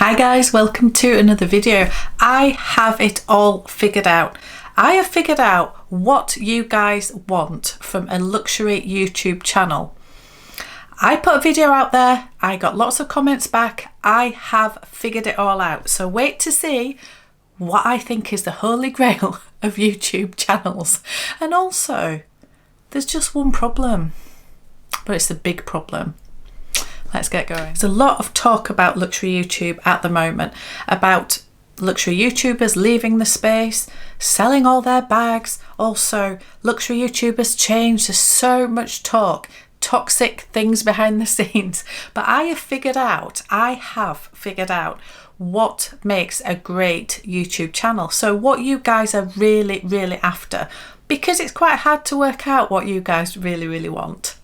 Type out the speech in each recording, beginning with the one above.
Hi guys, welcome to another video. I have it all figured out. I have figured out what you guys want from a luxury YouTube channel. I put a video out there, I got lots of comments back, I have figured it all out. So wait to see what I think is the holy grail of YouTube channels. And also, there's just one problem, but it's a big problem. Let's get going. There's a lot of talk about luxury YouTube at the moment, about luxury YouTubers leaving the space, selling all their bags. Also, luxury YouTubers change. There's so much talk, toxic things behind the scenes. But I have figured out what makes a great YouTube channel. So what you guys are really after, because it's quite hard to work out what you guys really want.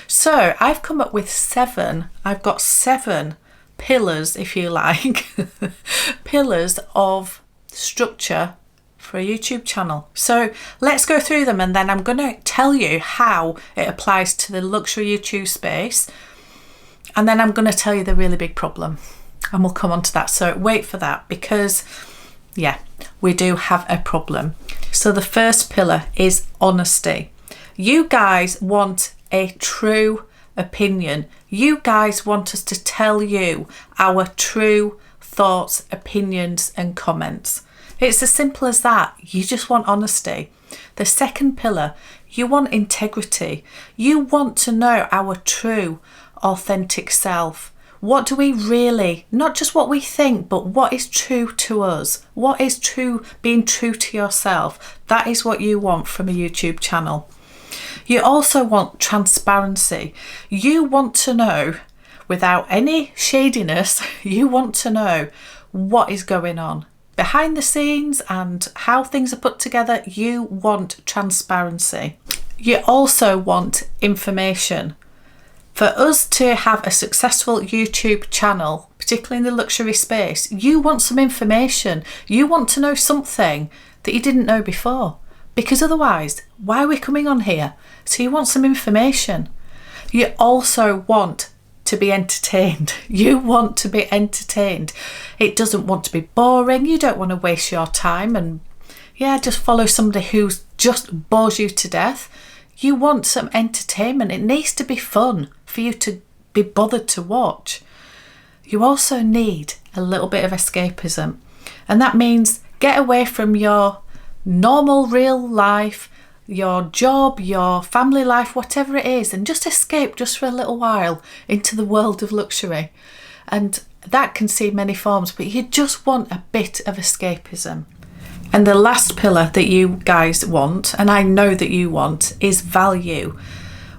So I've come up with I've got seven pillars, if you like, pillars of structure for a YouTube channel. So let's go through them, and then I'm going to tell you how it applies to the luxury YouTube space, and then I'm going to tell you the really big problem, and we'll come on to that. So wait for that, because yeah, we do have a problem. So the first pillar is honesty. You guys want a true opinion. You guys want us to tell you our true thoughts, opinions and comments. It's as simple as that. You just want honesty. The second pillar, you want integrity. You want to know our true, authentic self. What do we really, not just what we think, but what is true to us? What is true, being true to yourself? That is what you want from a YouTube channel. You also want transparency. You want to know, without any shadiness, you want to know what is going on behind the scenes and how things are put together. You want transparency. You also want information. For us to have a successful YouTube channel, particularly in the luxury space, you want some information. You want to know something that you didn't know before. Because otherwise, why are we coming on here? So you want some information. You also want to be entertained. You want to be entertained. It doesn't want to be boring. You don't want to waste your time and just follow somebody who's just bores you to death. You want some entertainment. It needs to be fun for you to be bothered to watch. You also need a little bit of escapism. And that means get away from your normal real life, your job, your family life, whatever it is, and just escape just for a little while into the world of luxury. And that can see many forms, but you just want a bit of escapism. And the last pillar that you guys want, and I know that you want, is value.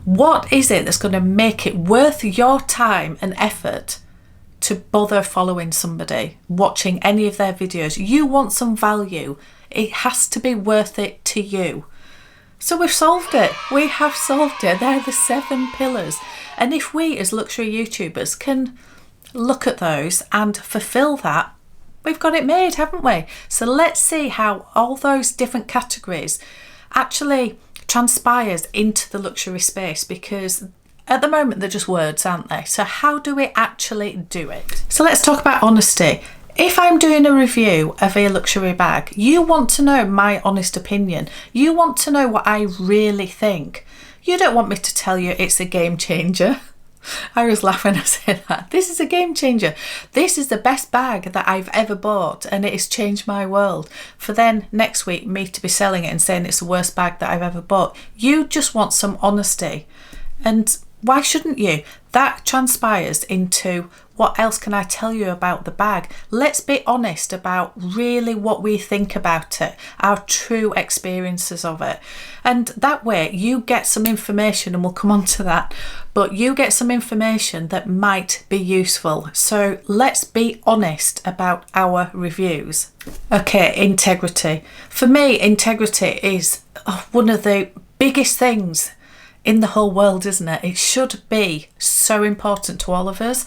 What is it that's going to make it worth your time and effort to bother following somebody, watching any of their videos? You want some value. It has to be worth it to you. So we've solved it. We have solved it. They're the 7 pillars. And if we as luxury YouTubers can look at those and fulfill that, we've got it made, haven't we? So let's see how all those different categories actually transpires into the luxury space, because at the moment they're just words, aren't they? So how do we actually do it? So let's talk about honesty. If I'm doing a review of a luxury bag, you want to know my honest opinion. You want to know what I really think. You don't want me to tell you it's a game changer. I always laugh when I say that. This is a game changer. This is the best bag that I've ever bought, and it has changed my world. For then next week me to be selling it and saying it's the worst bag that I've ever bought. You just want some honesty. And why shouldn't you? That transpires into what else can I tell you about the bag? Let's be honest about really what we think about it, our true experiences of it. And that way you get some information, and we'll come on to that, but you get some information that might be useful. So let's be honest about our reviews. Okay, integrity. For me, integrity is one of the biggest things in the whole world, isn't it? It should be so important to all of us.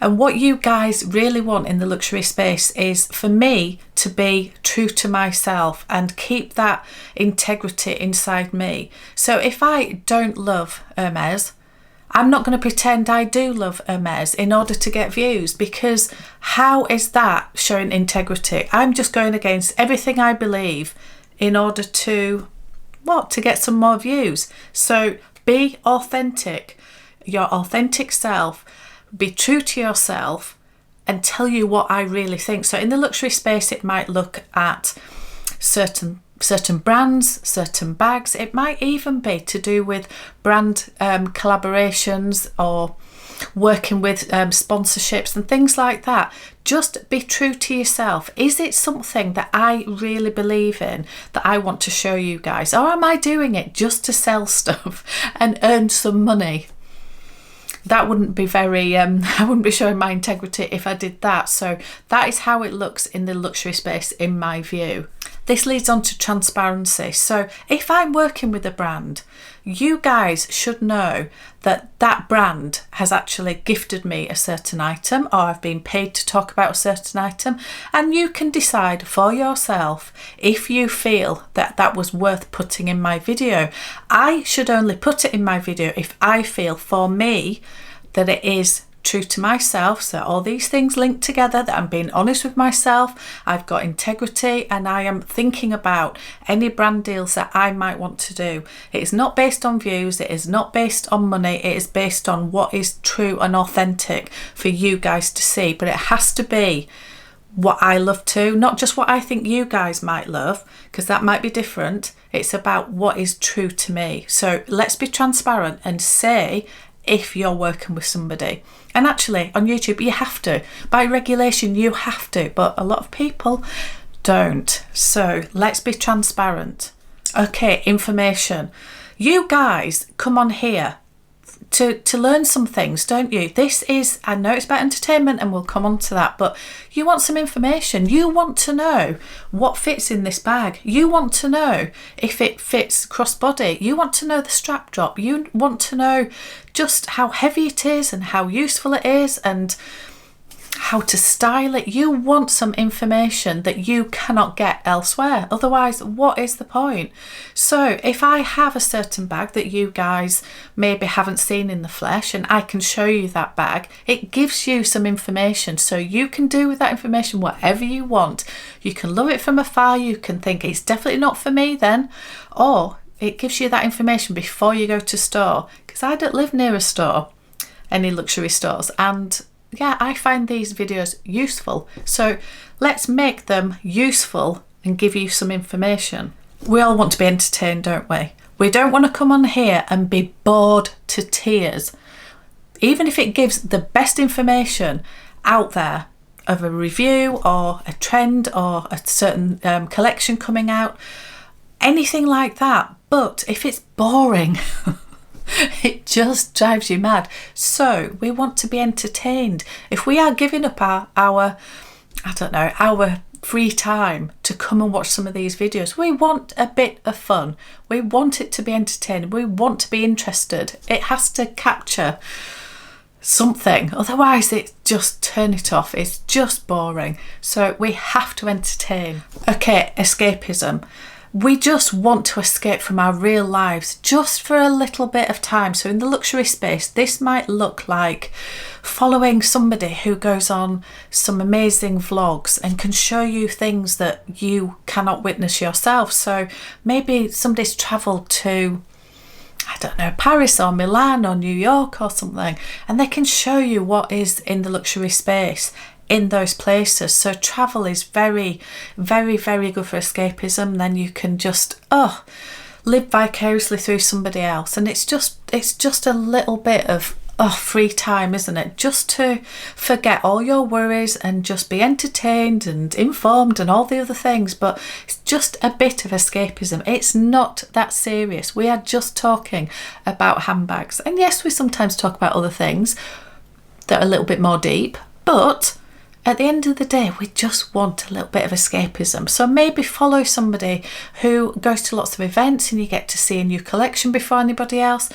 And what you guys really want in the luxury space is for me to be true to myself and keep that integrity inside me. So if I don't love Hermes, I'm not going to pretend I do love Hermes in order to get views, because how is that showing integrity? I'm just going against everything I believe in order to, what, to get some more views. So be authentic, your authentic self, be true to yourself, and tell you what I really think. So in the luxury space, it might look at certain brands, certain bags. It might even be to do with brand collaborations or working with sponsorships and things like that. Just be true to yourself. Is it something that I really believe in, that I want to show you guys, or am I doing it just to sell stuff and earn some money? That wouldn't be very, I wouldn't be showing my integrity if I did that. So that is how it looks in the luxury space, in my view. This leads on to transparency. So if I'm working with a brand, you guys should know that that brand has actually gifted me a certain item, or I've been paid to talk about a certain item, and you can decide for yourself if you feel that that was worth putting in my video. I should only put it in my video if I feel, for me, that it is true to myself. So all these things linked together, that I'm being honest with myself, I've got integrity, and I am thinking about any brand deals that I might want to do. It is not based on views, it is not based on money, it is based on what is true and authentic for you guys to see. But it has to be what I love too, not just what I think you guys might love, because that might be different. It's about what is true to me. So let's be transparent and say if you're working with somebody. And actually on YouTube you have to, by regulation you have to, but a lot of people don't. So let's be transparent. Okay, information. You guys come on here to learn some things, don't you? This is, I know it's about entertainment and we'll come on to that, but you want some information. You want to know what fits in this bag. You want to know if it fits crossbody. You want to know the strap drop. You want to know just how heavy it is and how useful it is and how to style it. You want some information that you cannot get elsewhere. Otherwise, what is the point? So if I have a certain bag that you guys maybe haven't seen in the flesh and I can show you that bag, it gives you some information. So you can do with that information whatever you want. You can love it from afar. You can think it's definitely not for me then, or it gives you that information before you go to store, because I don't live near a store, any luxury stores, and yeah, I find these videos useful. So let's make them useful and give you some information. We all want to be entertained, don't we? We don't want to come on here and be bored to tears. Even if it gives the best information out there of a review or a trend or a certain collection coming out, anything like that. But if it's boring, it just drives you mad. So we want to be entertained. If we are giving up our free time to come and watch some of these videos, we want a bit of fun. We want it to be entertaining. We want to be interested. It has to capture something. Otherwise, it's just turn it off. It's just boring. So we have to entertain. Okay, escapism. We just want to escape from our real lives just for a little bit of time. So in the luxury space, this might look like following somebody who goes on some amazing vlogs and can show you things that you cannot witness yourself. So maybe somebody's travelled to, I don't know, Paris or Milan or New York or something, and they can show you what is in the luxury space in those places. So travel is very, very, very good for escapism. Then you can just live vicariously through somebody else, and it's just a little bit of free time, isn't it? Just to forget all your worries and just be entertained and informed and all the other things. But it's just a bit of escapism. It's not that serious. We are just talking about handbags, and yes, we sometimes talk about other things that are a little bit more deep, but at the end of the day, we just want a little bit of escapism. So maybe follow somebody who goes to lots of events and you get to see a new collection before anybody else.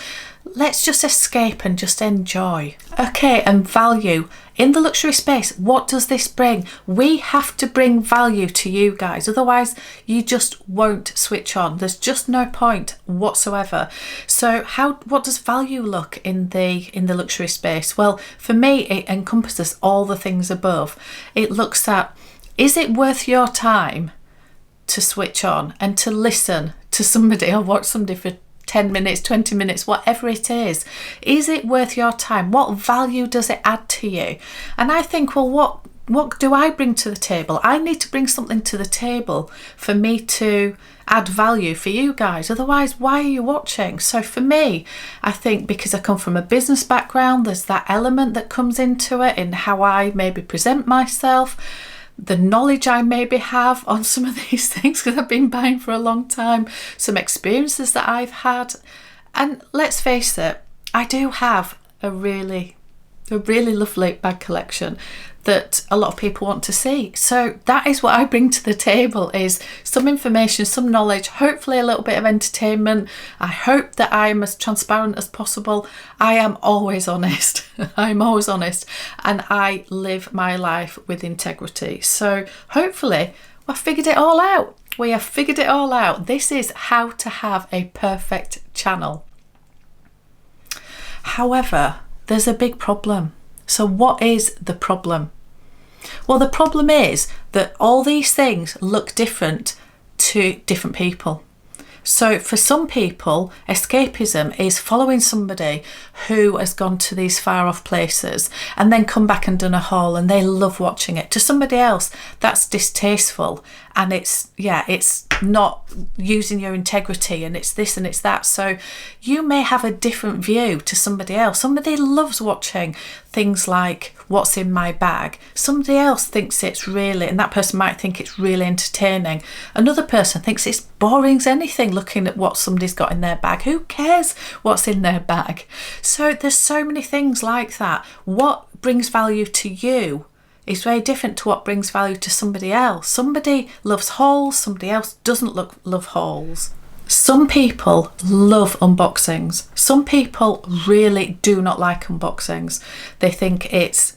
Let's just escape and just enjoy. Okay, and value in the luxury space, what does this bring? We have to bring value to you guys, otherwise you just won't switch on. There's just no point whatsoever. So what does value look in the luxury space? Well, for me, it encompasses all the things above. It looks at, is it worth your time to switch on and to listen to somebody or watch somebody for 10 minutes, 20 minutes, whatever it is? Is it worth your time? What value does it add to you? And I think, well, what do I bring to the table? I need to bring something to the table for me to add value for you guys. Otherwise, why are you watching? So for me, I think because I come from a business background, there's that element that comes into it in how I maybe present myself, the knowledge I maybe have on some of these things because I've been buying for a long time, some experiences that I've had. And let's face it, I do have a really lovely bag collection that a lot of people want to see. So that is what I bring to the table, is some information, some knowledge, hopefully a little bit of entertainment. I hope that I'm as transparent as possible. I am always honest. I'm always honest, and I live my life with integrity. So hopefully we've figured it all out. We have figured it all out. This is how to have a perfect channel. However, there's a big problem. So what is the problem? Well, the problem is that all these things look different to different people. So for some people, escapism is following somebody who has gone to these far off places and then come back and done a haul, and they love watching it. To somebody else, that's distasteful, and it's not using your integrity, and it's this and it's that. So you may have a different view to somebody else. Somebody loves watching things like what's in my bag. Somebody else thinks it's really, and that person might think it's really entertaining. Another person thinks it's boring as anything looking at what somebody's got in their bag. Who cares what's in their bag? So there's so many things like that. What brings value to you is very different to what brings value to somebody else. Somebody loves hauls, somebody else doesn't love hauls. Some people love unboxings. Some people really do not like unboxings. They think it's,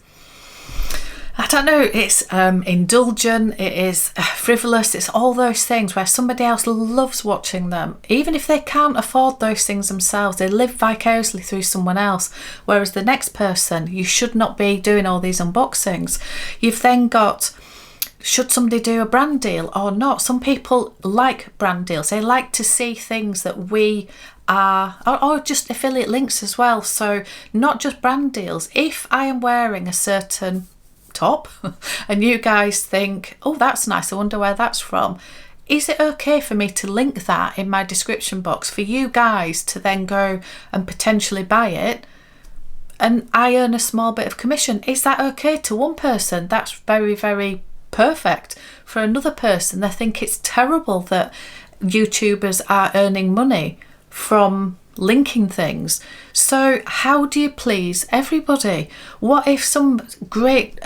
I don't know, it's indulgent, it is frivolous, it's all those things where somebody else loves watching them. Even if they can't afford those things themselves, they live vicariously through someone else. Whereas the next person, you should not be doing all these unboxings. You've then got, should somebody do a brand deal or not? Some people like brand deals. They like to see things that we are, or just affiliate links as well. So not just brand deals. If I am wearing a certain top and you guys think, oh, that's nice, I wonder where that's from, is it okay for me to link that in my description box for you guys to then go and potentially buy it, and I earn a small bit of commission? Is that okay to one person? That's very, very perfect. For another person, they think it's terrible that YouTubers are earning money from linking things. So how do you please everybody? What if some great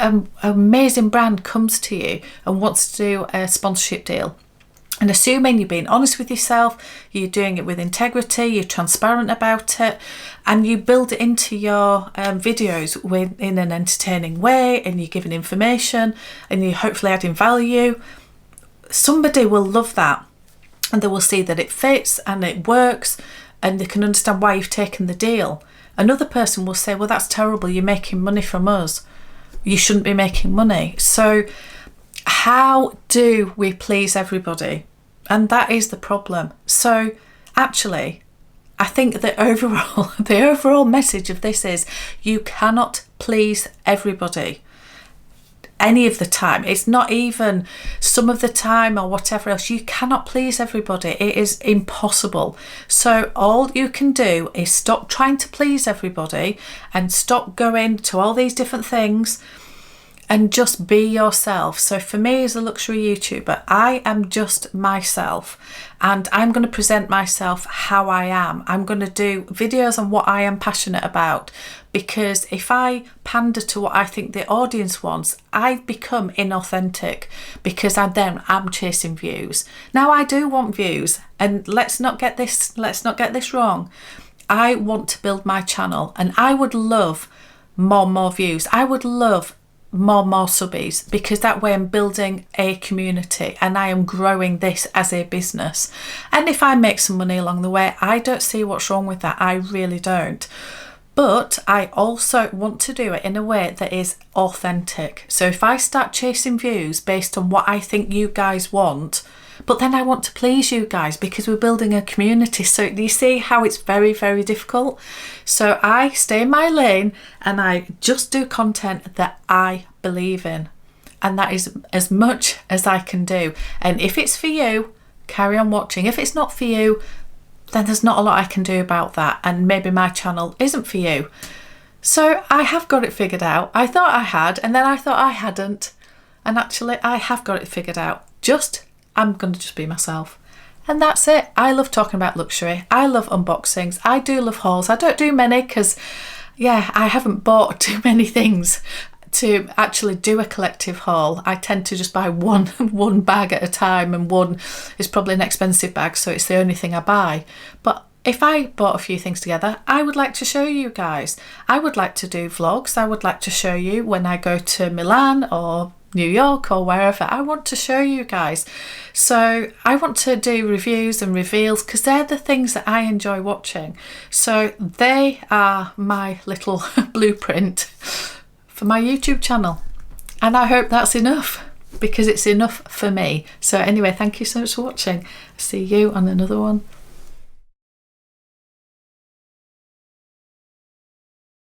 amazing brand comes to you and wants to do a sponsorship deal? And assuming you're being honest with yourself, you're doing it with integrity, you're transparent about it, and you build it into your videos in an entertaining way, and you're giving information and you're hopefully adding value, somebody will love that, and they will see that it fits and it works, and they can understand why you've taken the deal. Another person will say, well, that's terrible, you're making money from us, you shouldn't be making money. So how do we please everybody? And that is the problem. So actually, I think the overall message of this is, you cannot please everybody any of the time. It's not even some of the time or whatever else. You cannot please everybody. It is impossible. So all you can do is stop trying to please everybody and stop going to all these different things and just be yourself. So for me as a luxury YouTuber, I am just myself, and I'm going to present myself how I am. I'm going to do videos on what I am passionate about, because if I pander to what I think the audience wants, I become inauthentic, because I'm chasing views. Now I do want views, and let's not get this wrong. I want to build my channel, and I would love more views. I would love more subbies, because that way I'm building a community and I am growing this as a business. And if I make some money along the way, I don't see what's wrong with that. I really don't. But I also want to do it in a way that is authentic. So if I start chasing views based on what I think you guys want, but then I want to please you guys because we're building a community. So do you see how it's very, very difficult? So I stay in my lane and I just do content that I believe in. And that is as much as I can do. And if it's for you, carry on watching. If it's not for you, then there's not a lot I can do about that. And maybe my channel isn't for you. So I have got it figured out. I thought I had, and then I thought I hadn't. And actually I have got it figured out. I'm going to just be myself. And that's it. I love talking about luxury. I love unboxings. I do love hauls. I don't do many because, yeah, I haven't bought too many things to actually do a collective haul. I tend to just buy one bag at a time, and one is probably an expensive bag, so it's the only thing I buy. But if I bought a few things together, I would like to show you guys. I would like to do vlogs. I would like to show you when I go to Milan or New York or wherever. I want to show you guys. So I want to do reviews and reveals because they're the things that I enjoy watching. So they are my little blueprint for my YouTube channel. And I hope that's enough, because it's enough for me. So anyway, thank you so much for watching. See you on another one.